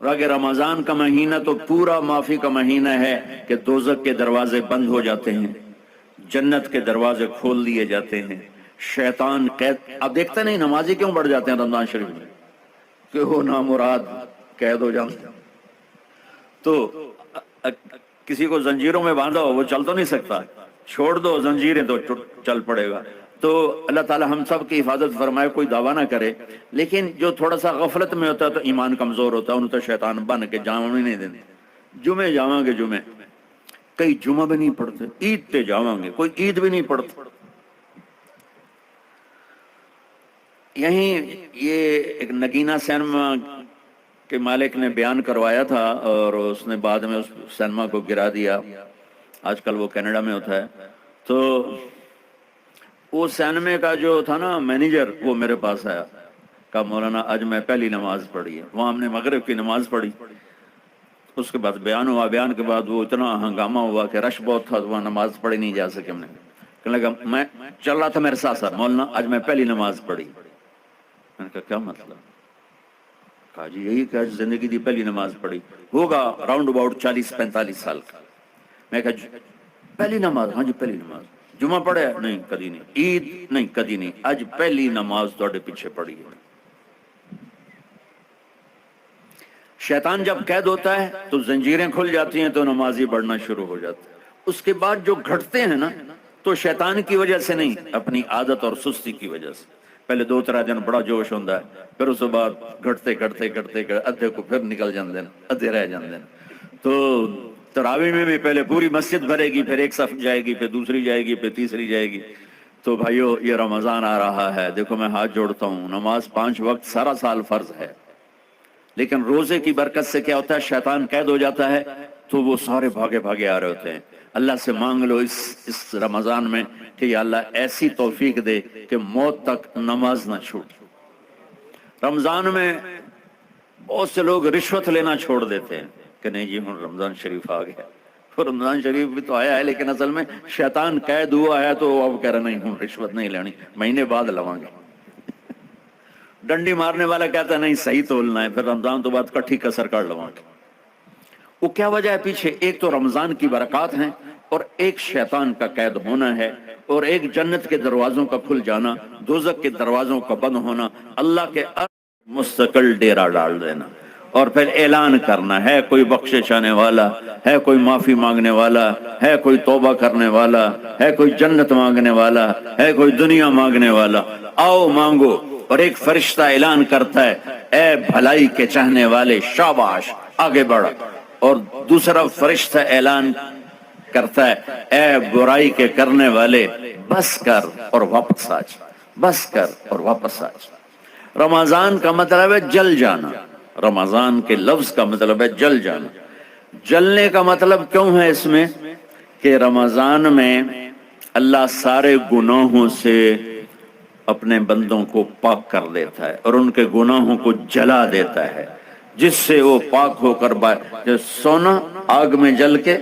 اور اگر رمضان کا مہینہ تو پورا معافی کا مہینہ ہے کہ دوزخ کے دروازے بند ہو جاتے ہیں، جنت کے دروازے کھول دیے جاتے ہیں، شیطان قید. اب دیکھتے نہیں نمازی کیوں بڑھ جاتے ہیں رمضان شریف میں کہ وہ نامراد قید ہو جاتے ہیں. تو کسی کو زنجیروں میں باندھا ہو وہ چل تو نہیں سکتا، چھوڑ دو زنجیریں تو چل پڑے گا. تو اللہ تعالی ہم سب کی حفاظت فرمائے، کوئی دعویٰ نہ کرے. لیکن جو تھوڑا سا غفلت میں ہوتا ہے تو ایمان کمزور ہوتا ہے، انہوں تو شیطان بن کے جامع بھی نہیں دیتے. جمعے جاواں گے، جمعے کئی جمعہ بھی نہیں پڑھتے، عید تے جاواں گے کوئی عید بھی نہیں پڑھتا. یہیں یہ ایک نگینہ سینما کے مالک نے بیان کروایا تھا اور اس نے بعد میں اس سینما کو گرا دیا. آج کل وہ کینیڈا میں ہوتا ہے. تو وہ سینمے کا جو تھا نا مینیجر، وہ میرے پاس آیا، کہا مولانا آج میں پہلی نماز پڑھی ہے. وہاں ہم نے مغرب کی نماز پڑھی، اس کے بعد بیان ہوا. بیان کے بعد وہ اتنا ہنگامہ ہوا کہ رش بہت تھا، وہاں نماز پڑھی نہیں جا سکے. ہم نے کہنے لگا، میں چل رہا تھا میرے ساتھ ساتھ، مولانا آج میں پہلی نماز پڑھی. میں نے کہا کیا مطلب؟ کہا جی یہی کہ زندگی دی پہلی نماز پڑھی. ہوگا راؤنڈ اباؤٹ 40-45 سال کا. میں کہا پہلی نماز؟ ہاں جی پہلی نماز. جمعہ پڑھے؟ نہیں کدی نہیں. عید؟ نہیں کدی نہیں. آج پہلی نماز تھوڑے پیچھے پڑھی ہے. شیطان جب قید ہوتا ہے تو زنجیریں کھل جاتی ہیں تو نمازی بڑھنا شروع ہو جاتا ہے. اس کے بعد جو گھٹتے ہیں نا تو شیطان کی وجہ سے نہیں، اپنی عادت اور سستی کی وجہ سے. پہلے 2-3 دن بڑا جوش ہوتا ہے، پھر اس کے بعد گھٹتے ادھے کو پھر نکل جاندے ہیں، ادھے رہ جاندے ہیں. تو تراویح میں بھی پہلے پوری مسجد بھرے گی، پھر ایک صف جائے گی، پھر دوسری جائے گی، پھر تیسری جائے گی. تو بھائیو یہ رمضان آ رہا ہے، دیکھو میں ہاتھ جوڑتا ہوں، نماز 5 وقت سارا سال فرض ہے، لیکن روزے کی برکت سے کیا ہوتا ہے، شیطان قید ہو جاتا ہے تو وہ سارے بھاگے بھاگے آ رہے ہوتے ہیں. اللہ سے مانگ لو اس رمضان میں کہ یا اللہ ایسی توفیق دے کہ موت تک نماز نہ چھوٹ. رمضان میں بہت سے لوگ رشوت لینا چھوڑ دیتے ہیں کہ نہیں جی ہوں رمضان شریف آ گیا. رمضان شریف بھی تو آیا ہے لیکن اصل میں شیطان قید ہوا ہے تو اب کہہ رہا نہیں ہوں رشوت نہیں لینی، مہینے بعد لواں گے. ڈنڈی مارنے والا کہتا ہے نہیں صحیح تولنا ہے، پھر رمضان تو بعد کٹھی کسر کر لواں گے. وہ کیا وجہ ہے پیچھے؟ ایک تو رمضان کی برکات ہیں، اور ایک شیطان کا قید ہونا ہے، اور ایک جنت کے دروازوں کا کھل جانا، دوزخ کے دروازوں کا بند ہونا، اللہ کے مستقل ڈیرا ڈال دینا، اور پھر اعلان کرنا ہے کوئی بخشش آنے والا ہے، کوئی معافی مانگنے والا ہے، کوئی توبہ کرنے والا ہے، کوئی جنت مانگنے والا ہے، کوئی دنیا مانگنے والا. آؤ مانگو. اور ایک فرشتہ اعلان کرتا ہے اے بھلائی کے چاہنے والے شاباش آگے بڑھ، اور دوسرا فرشتہ اعلان کرتا ہے اے برائی کے کرنے والے بس کر اور واپس آ جا، بس کر اور واپس آ جا. رمضان کا مطلب ہے جل جانا. رمضان کے لفظ کا مطلب ہے جل جانا. جلنے کا مطلب کیوں ہے اس میں کہ رمضان میں اللہ سارے گناہوں سے اپنے بندوں کو پاک کر دیتا ہے اور ان کے گناہوں کو جلا دیتا ہے، جس سے وہ پاک ہو کر جو سونا آگ میں جل کے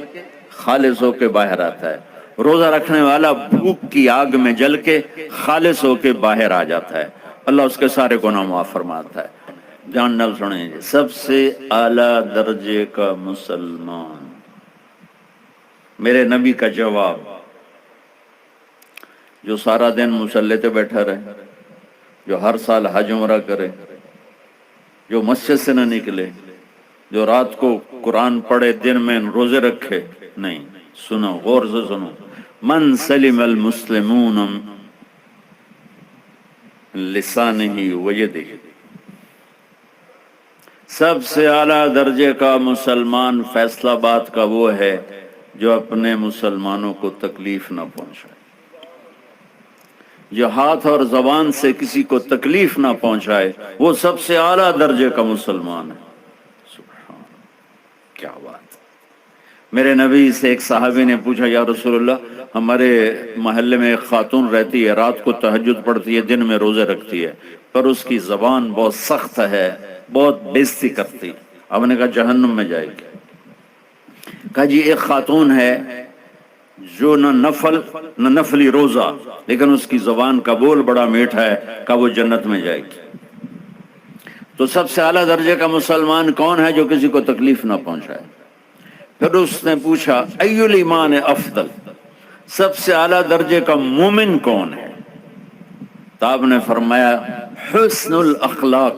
خالص ہو کے باہر آتا ہے، روزہ رکھنے والا بھوک کی آگ میں جل کے خالص ہو کے باہر آ جاتا ہے، اللہ اس کے سارے گناہ معاف فرماتا ہے. جان نال سنیں، سب سے اعلیٰ درجے کا مسلمان، میرے نبی کا جواب، جو سارا دن مصلی پہ بیٹھا رہے، جو ہر سال حج عمرہ کرے، جو مسجد سے نہ نکلے، جو رات کو قرآن پڑھے دن میں روزے رکھے. نہیں، سنو غور سے سنو، من سلم المسلمون لسانہ ویدہ، سب سے اعلیٰ درجے کا مسلمان فیصلہ بات کا وہ ہے جو اپنے مسلمانوں کو تکلیف نہ پہنچائے، جو ہاتھ اور زبان سے کسی کو تکلیف نہ پہنچائے، وہ سب سے اعلیٰ درجے کا مسلمان ہے. سبحان کیا بات. میرے نبی سے ایک صحابی نے پوچھا یا رسول اللہ ہمارے محلے میں ایک خاتون رہتی ہے، رات کو تہجد پڑھتی ہے، دن میں روزے رکھتی ہے، پر اس کی زبان بہت سخت ہے، بہت بےزتی کرتی. آپ نے کہا جہنم میں جائے گی. کہا جی ایک خاتون ہے جو نہ نفلی روزہ لیکن اس کی زبان کا بول بڑا میٹھا ہے، کہا وہ جنت میں جائے گی. تو سب سے اعلیٰ درجے کا مسلمان کون ہے جو کسی کو تکلیف نہ پہنچائے؟ پھر اس نے پوچھا ای الایمان افضل، سب سے اعلیٰ درجے کا مومن کون ہے؟ تو آپ نے فرمایا حسن الاخلاق،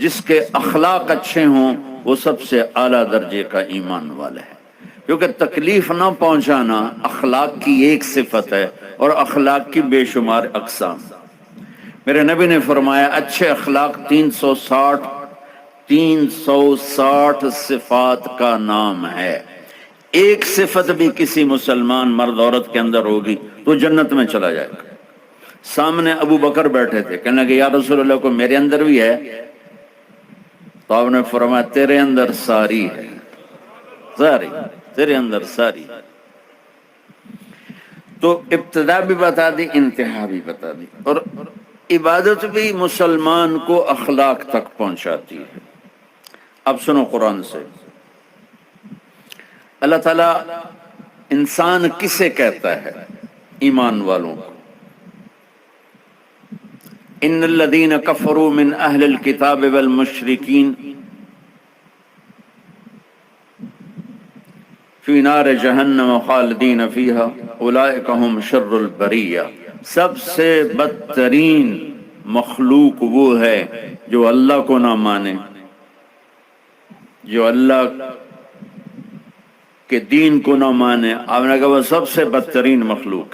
جس کے اخلاق اچھے ہوں وہ سب سے اعلیٰ درجے کا ایمان والا ہے، کیونکہ تکلیف نہ پہنچانا اخلاق کی ایک صفت ہے اور اخلاق کی بے شمار اقسام۔ میرے نبی نے فرمایا اچھے اخلاق 360 صفات کا نام ہے، ایک صفت بھی کسی مسلمان مرد عورت کے اندر ہوگی تو جنت میں چلا جائے گا۔ سامنے ابو بکر بیٹھے تھے، کہنے لگے یا رسول اللہ کو میرے اندر بھی ہے؟ تو آپ نے فرمایا تیرے اندر ساری ہے، ساری تیرے اندر ساری۔ تو ابتدا بھی بتا دی، انتہا بھی بتا دی، اور عبادت بھی مسلمان کو اخلاق تک پہنچاتی ہے۔ اب سنو قرآن سے، اللہ تعالیٰ انسان کسے کہتا ہے؟ ایمان والوں کو۔ ان الذین کفروا من اہل الکتاب والمشرکین فی نار جہنم خالدین فیہا اولئک ہم شر البریہ، سب سے بدترین مخلوق وہ ہے جو اللہ کو نہ مانے، جو اللہ کے دین کو نہ مانے۔ آپ نے کہا وہ سب سے بدترین مخلوق۔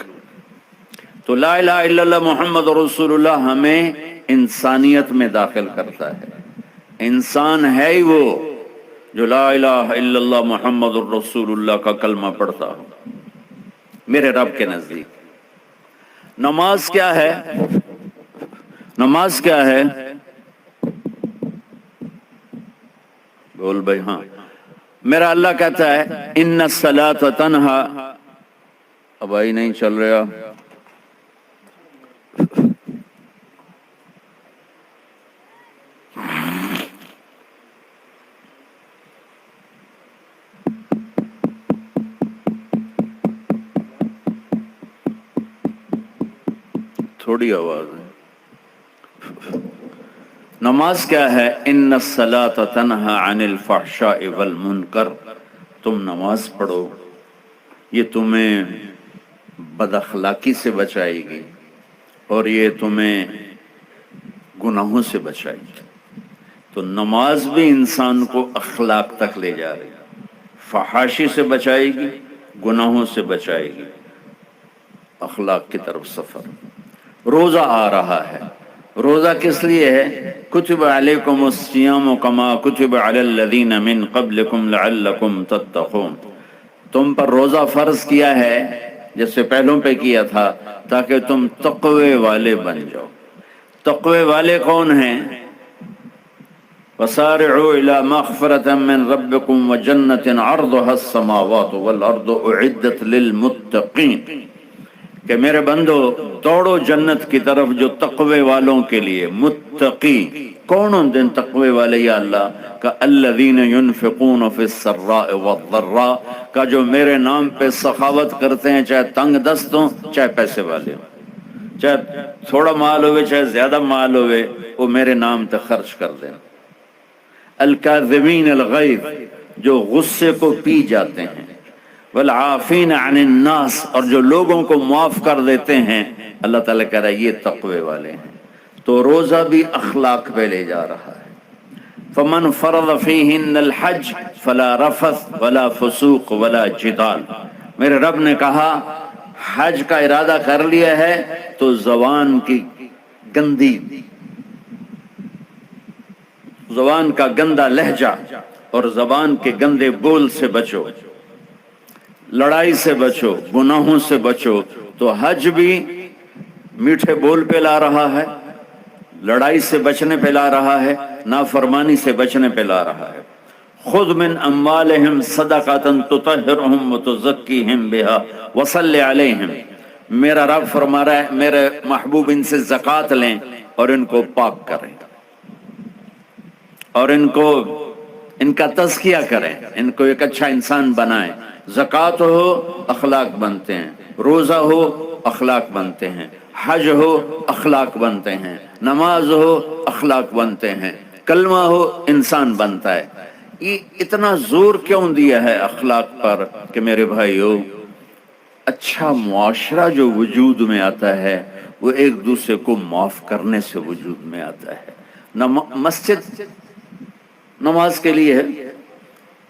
تو لا الہ الا اللہ محمد رسول اللہ ہمیں انسانیت میں داخل کرتا ہے۔ انسان ہے ہی وہ جو لا الہ الا اللہ محمد رسول اللہ کا کلمہ پڑھتا ہو میرے رب کے نزدیک۔ نماز کیا ہے؟ نماز کیا ہے؟ بول بھائی ہاں۔ میرا اللہ کہتا ہے ان الصلاۃ تنہا، اب آئی نہیں چل رہا، تھوڑی آواز ہے۔ نماز کیا ہے؟ ان الصلاۃ تنہا عن الفحشاء والمنکر، تم نماز پڑھو، یہ تمہیں بد اخلاقی سے بچائے گی اور یہ تمہیں گناہوں سے بچائے گی۔ تو نماز بھی انسان کو اخلاق تک لے جا رہی ہے، فحاشی سے بچائے گی، گناہوں سے بچائے گی، اخلاق کی طرف سفر۔ روزہ آ رہا ہے، روزہ کس لیے ہے؟ کتب علیکم الصیام کما کتب علی الذین من قبلکم لعلکم تتقون، تم پر روزہ فرض کیا ہے جیسے پہلوں پہ کیا تھا تاکہ تم تقوی والے بن جاؤ۔ تقوی والے کون ہیں؟ وسارعوا الی مغفرۃ من ربکم وجنۃ عرضها السماوات والارض اعدت للمتقین، کہ میرے بندو دوڑو جنت کی طرف جو تقوی والوں کے لیے۔ متقی کون دن تقوی والے یا اللہ کا؟ الذین ينفقون فی السراء والضراء، کا جو میرے نام پہ سخاوت کرتے ہیں، چاہے تنگ دست ہوں چاہے پیسے والے ہوں، چاہے تھوڑا مال ہوئے چاہے زیادہ مال ہوئے، وہ میرے نام پہ خرچ کر دیں۔ الکاظمین الغیظ، جو غصے کو پی جاتے ہیں، والعافین عن الناس، اور جو لوگوں کو معاف کر دیتے ہیں، اللہ تعالیٰ کہہ رہا ہے یہ تقوی والے ہیں۔ تو روزہ بھی اخلاق پہ لے جا رہا ہے۔ فمن فرض فیہن الحج فلا رفث ولا فسوق ولا جدال، میرے رب نے کہا حج کا ارادہ کر لیا ہے تو زبان کی گندی، زبان کا گندا لہجہ اور زبان کے گندے بول سے بچو، لڑائی سے بچو، گناہوں سے بچو۔ تو حج بھی میٹھے بول پہ لا رہا ہے، لڑائی سے بچنے پہ لا رہا ہے، نافرمانی سے بچنے پہ لا رہا ہے۔ خذ من اموالہم صدقۃ تطہرہم وتزکیہم بہا وصلی علیہم، میرا رب فرما رہا ہے میرے محبوب ان سے زکوٰۃ لیں اور ان کو پاک کریں اور ان کا تزکیہ کریں، ان کو ایک اچھا انسان بنائیں۔ زکوٰۃ ہو اخلاق بنتے ہیں، روزہ ہو اخلاق بنتے ہیں، حج ہو اخلاق بنتے ہیں، نماز ہو اخلاق بنتے ہیں، کلمہ ہو انسان بنتا ہے۔ یہ اتنا زور کیوں دیا ہے اخلاق پر کہ میرے بھائیو، اچھا معاشرہ جو وجود میں آتا ہے وہ ایک دوسرے کو معاف کرنے سے وجود میں آتا ہے۔ مسجد نماز کے لیے ہے،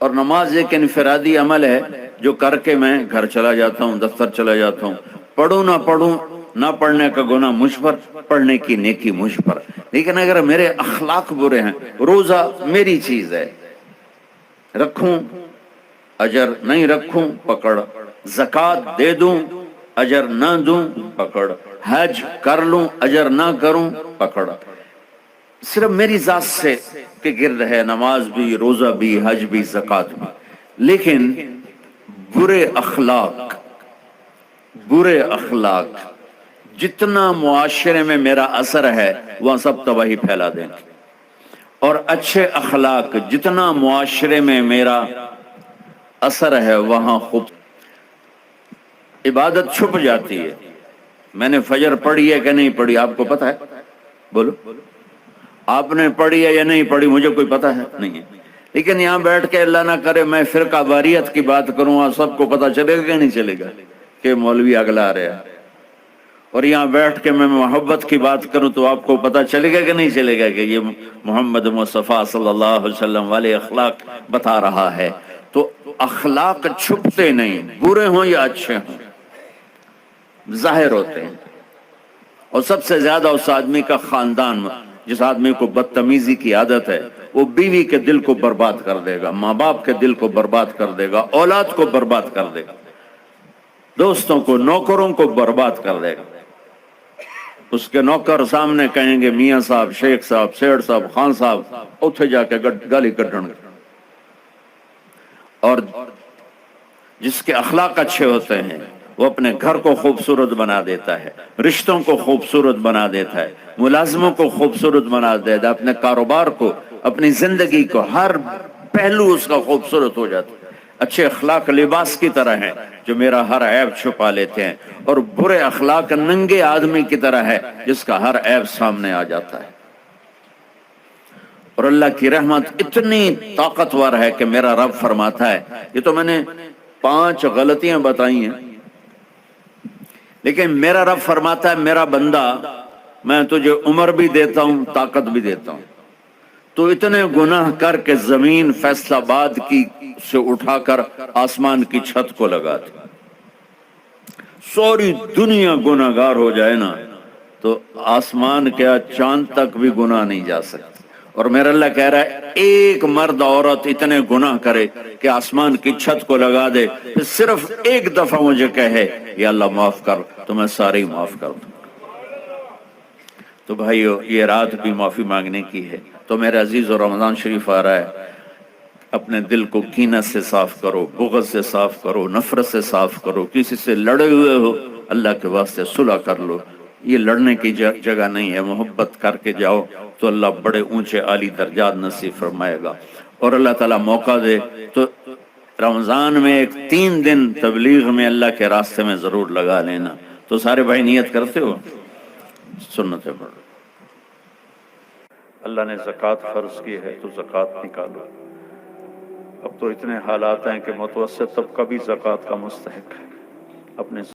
اور نماز ایک انفرادی عمل ہے جو کر کے میں گھر چلا جاتا ہوں، دفتر چلا جاتا ہوں، پڑھوں نہ پڑھوں، نہ پڑھنے کا گناہ مجھ پر، پڑھنے کی نیکی مجھ پر۔ لیکن اگر میرے اخلاق برے ہیں، روزہ میری چیز ہے، رکھوں اجر، نہیں رکھوں پکڑ، زکوٰۃ دے دوں اجر نہ دوں پکڑ، حج کر لوں اجر نہ کروں پکڑ، صرف میری ذات سے کے گرد ہے، نماز بھی، روزہ بھی، حج بھی، زکوٰۃ بھی۔ لیکن برے اخلاق جتنا معاشرے میں میرا اثر ہے وہاں سب تباہی پھیلا دیں گے، اور اچھے اخلاق جتنا معاشرے میں میرا اثر ہے وہاں خوب عبادت چھپ جاتی ہے۔ میں نے فجر پڑھی ہے کہ نہیں پڑھی آپ کو پتہ ہے؟ بولو، آپ نے پڑھی ہے یا نہیں پڑھی مجھے کوئی پتہ ہے نہیں ہے، لیکن یہاں بیٹھ کے اللہ نہ کرے میں فرقہ واریت کی بات کروں، اور سب کو پتہ چلے گا کہ نہیں چلے گا کہ مولوی اگلا رہا ہے، اور یہاں بیٹھ کے میں محبت کی بات کروں تو آپ کو پتہ چلے گا کہ نہیں چلے گا کہ یہ محمد مصطفیٰ صلی اللہ علیہ وسلم والے اخلاق بتا رہا ہے۔ تو اخلاق چھپتے نہیں، برے ہوں یا اچھے ہوں ظاہر ہوتے ہیں، اور سب سے زیادہ اس آدمی کا خاندان، جس آدمی کو بدتمیزی کی عادت ہے وہ بیوی کے دل کو برباد کر دے گا، ماں باپ کے دل کو برباد کر دے گا، اولاد کو برباد کر دے گا، دوستوں کو، نوکروں کو برباد کر دے گا۔ اس کے نوکر سامنے کہیں گے میاں صاحب، شیخ صاحب، سیٹھ صاحب، خان صاحب، اتھے جا کے گالی کڈن گے۔ اور جس کے اخلاق اچھے ہوتے ہیں وہ اپنے گھر کو خوبصورت بنا دیتا ہے، رشتوں کو خوبصورت بنا دیتا ہے، ملازموں کو خوبصورت بنا دیتا ہے، اپنے کاروبار کو، اپنی زندگی کو، ہر پہلو اس کا خوبصورت ہو جاتا ہے۔ اچھے اخلاق لباس کی طرح ہیں جو میرا ہر عیب چھپا لیتے ہیں، اور برے اخلاق ننگے آدمی کی طرح ہے جس کا ہر عیب سامنے آ جاتا ہے۔ اور اللہ کی رحمت اتنی طاقتور ہے کہ میرا رب فرماتا ہے، یہ تو میں نے 5 غلطیاں بتائی ہیں، لیکن میرا رب فرماتا ہے میرا بندہ میں تجھے عمر بھی دیتا ہوں، طاقت بھی دیتا ہوں، تو اتنے گناہ کر کے زمین فیصل آباد کی سے اٹھا کر آسمان کی چھت کو لگا دے، سوری دنیا گناہ گار ہو جائے نا تو آسمان کیا چاند تک بھی گناہ نہیں جا سکتے۔ اور میرا اللہ کہہ رہا ہے ایک مرد عورت اتنے گناہ کرے کہ آسمان کی چھت کو لگا دے، پھر صرف ایک دفعہ مجھے کہے یا اللہ معاف کر، تو میں سارے ہی معاف کر دوں۔ تو بھائیو یہ رات بھی معافی مانگنے کی ہے۔ تو میرے عزیزو رمضان شریف آ رہا ہے، اپنے دل کو کینہ سے صاف کرو، بغض سے صاف کرو، نفرت سے صاف کرو، کسی سے لڑے ہوئے ہو اللہ کے واسطے صلح کر لو، یہ لڑنے کی جگہ نہیں ہے، محبت کر کے جاؤ تو اللہ بڑے اونچے عالی درجات نصیب فرمائے گا۔ اور اللہ تعالیٰ موقع دے تو رمضان میں ایک 3 دن تبلیغ میں اللہ کے راستے میں ضرور لگا لینا۔ تو سارے بھائی نیت کرتے ہو؟ سنتیں پڑھو۔ اللہ نے زکوٰۃ فرض کی ہے تو زکوٰۃ نکالو۔ اب تو اتنے حالات ہیں کہ متوسط طبقہ بھی زکوٰۃ کا مستحق ہے، اپنے